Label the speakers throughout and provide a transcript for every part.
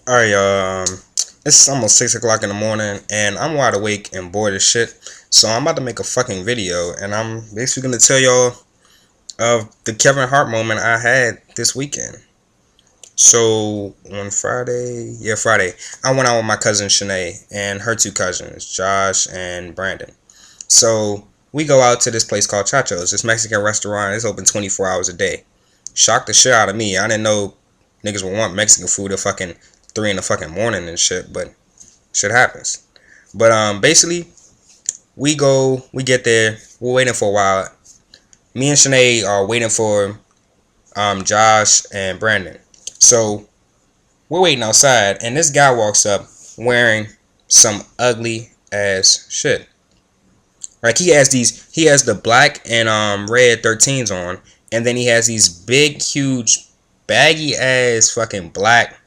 Speaker 1: Alright, it's almost 6 o'clock in the morning, and I'm wide awake and bored as shit. So I'm about to make a fucking video, and I'm basically gonna tell y'all of the Kevin Hart moment I had this weekend. So on Friday, I went out with my cousin Shanae and her two cousins, Josh and Brandon. So we go out to this place called Chacho's, this Mexican restaurant. It's open 24 hours a day. Shocked the shit out of me. I didn't know niggas would want Mexican food at fucking 3 in the fucking morning and shit, but shit happens. But basically, we get there, we're waiting for a while. Me and Shanae are waiting for Josh and Brandon. So we're waiting outside, and this guy walks up wearing some ugly ass shit. Like he has the black and red 13s on, and then he has these big, huge, baggy ass fucking black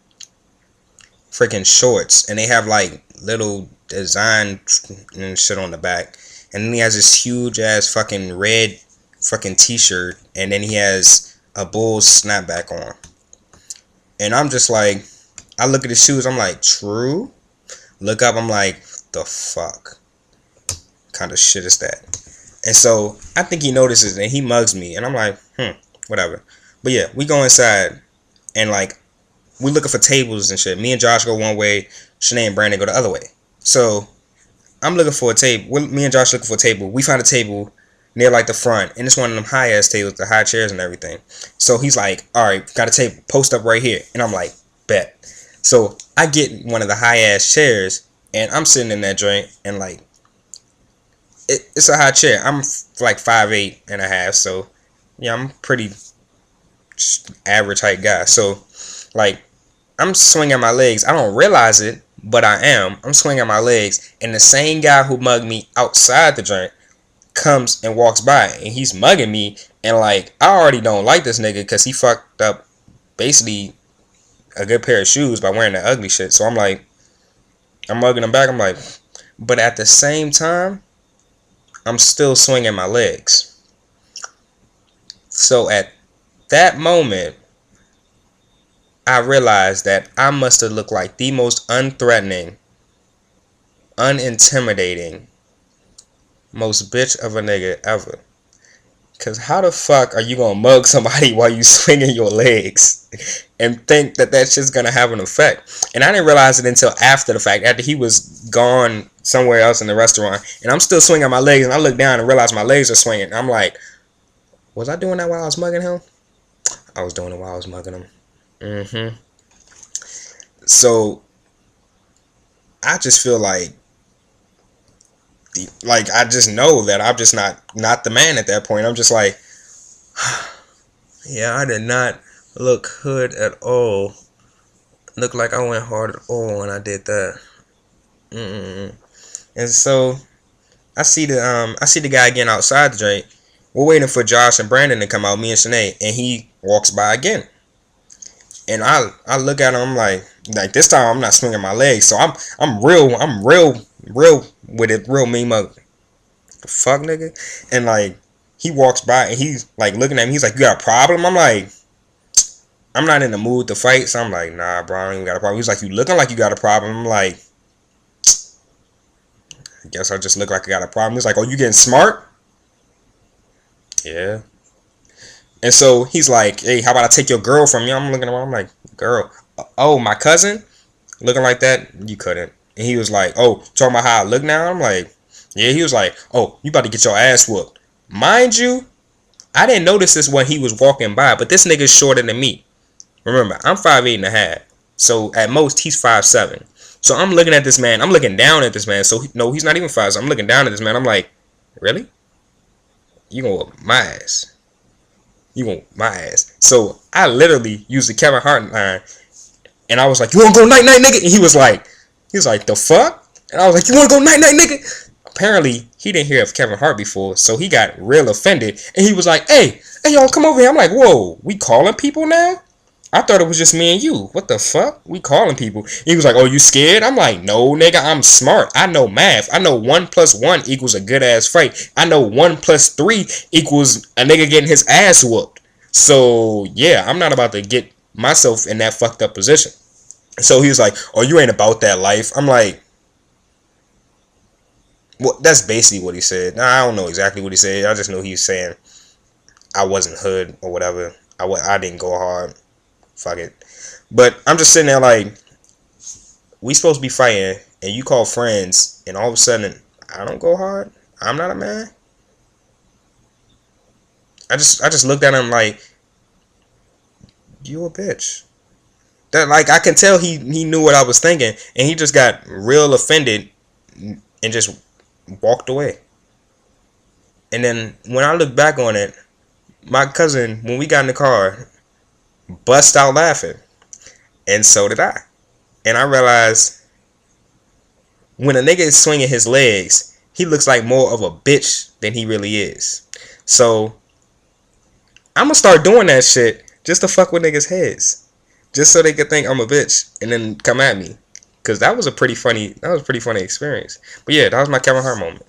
Speaker 1: freaking shorts, and they have like little design and shit on the back. And then he has this huge ass fucking red fucking t-shirt, and then he has a Bulls snapback on. And I'm just like, I look at his shoes, I'm like, true? Look up, I'm like, the fuck kind of shit is that? And so I think he notices and he mugs me, and I'm like, whatever. But yeah, we go inside, and like, we looking for tables and shit. Me and Josh go one way, Shanae and Brandon go the other way. So I'm looking for a table. Me and Josh looking for a table. We find a table near like the front, and it's one of them high ass tables, the high chairs and everything. So he's like, all right, got a table, post up right here. And I'm like, bet. So I get one of the high ass chairs, and I'm sitting in that joint, and like, it's a high chair. I'm like 5'8" and a half, so yeah, I'm pretty average height guy. So like, I'm swinging my legs. I don't realize it, but I am. I'm swinging my legs, and the same guy who mugged me outside the joint comes and walks by, and he's mugging me. And like, I already don't like this nigga because he fucked up basically a good pair of shoes by wearing that ugly shit. So I'm like, I'm mugging him back. I'm like, but at the same time, I'm still swinging my legs. So at that moment, I realized that I must have looked like the most unthreatening, unintimidating, most bitch of a nigga ever. Cause how the fuck are you gonna mug somebody while you swinging your legs and think that that shit's gonna have an effect? And I didn't realize it until after the fact, after he was gone somewhere else in the restaurant, and I'm still swinging my legs, and I look down and realize my legs are swinging. I'm like, was I doing that while I was mugging him? I was doing it while I was mugging him. So I just feel like I just know that I'm just not the man at that point. I'm just like, yeah, I did not look hood at all. Look like I went hard at all when I did that. And so I see the guy again outside the joint. We're waiting for Josh and Brandon to come out, me and Shanae, and he walks by again. And I look at him, I'm like this time I'm not swinging my legs, so I'm real with it, real mean mug. The fuck, nigga. And like, he walks by and he's like looking at me, he's like, you got a problem? I'm like, I'm not in the mood to fight, so I'm like, nah bro, I don't even got a problem. He's like, you looking like you got a problem. I'm like, I guess I just look like I got a problem. He's like, oh, you getting smart? Yeah. And so he's like, hey, how about I take your girl from you? I'm looking at him, I'm like, girl? Oh, my cousin? Looking like that? You couldn't. And he was like, oh, talking about how I look now? I'm like, yeah. He was like, oh, you about to get your ass whooped. Mind you, I didn't notice this when he was walking by, but this nigga's shorter than me. Remember, I'm 5'8" and a half. So at most, he's 5'7". So I'm looking at this man. I'm looking down at this man. So no, he's not even 5'7". I'm looking down at this man. I'm like, really? You gonna whoop my ass? You want my ass? So I literally used the Kevin Hart line, and I was like, you wanna go night night, nigga? And he was like, the fuck? And I was like, you wanna go night night, nigga? Apparently he didn't hear of Kevin Hart before, so he got real offended, and he was like, hey y'all, come over here. I'm like, whoa, we calling people now? I thought it was just me and you. What the fuck? We calling people. He was like, oh, you scared? I'm like, no, nigga, I'm smart. I know math. I know 1 + 1 equals a good ass fight. I know 1 + 3 equals a nigga getting his ass whooped. So, yeah, I'm not about to get myself in that fucked up position. So he was like, "Oh, you ain't about that life." I'm like, well, that's basically what he said. Now, I don't know exactly what he said. I just know he was saying I wasn't hood or whatever. I didn't go hard. Fuck it. But I'm just sitting there like, we supposed to be fighting, and you call friends, and all of a sudden, I don't go hard. I'm not a man. I just looked at him like, you a bitch. That, like, I can tell he knew what I was thinking, and he just got real offended and just walked away. And then when I look back on it, my cousin, when we got in the car, bust out laughing, and so did I. And I realized when a nigga is swinging his legs, he looks like more of a bitch than he really is. So I'm gonna start doing that shit just to fuck with niggas' heads, just so they could think I'm a bitch and then come at me. Cause that was a pretty funny experience. But yeah, that was my Kevin Hart moment.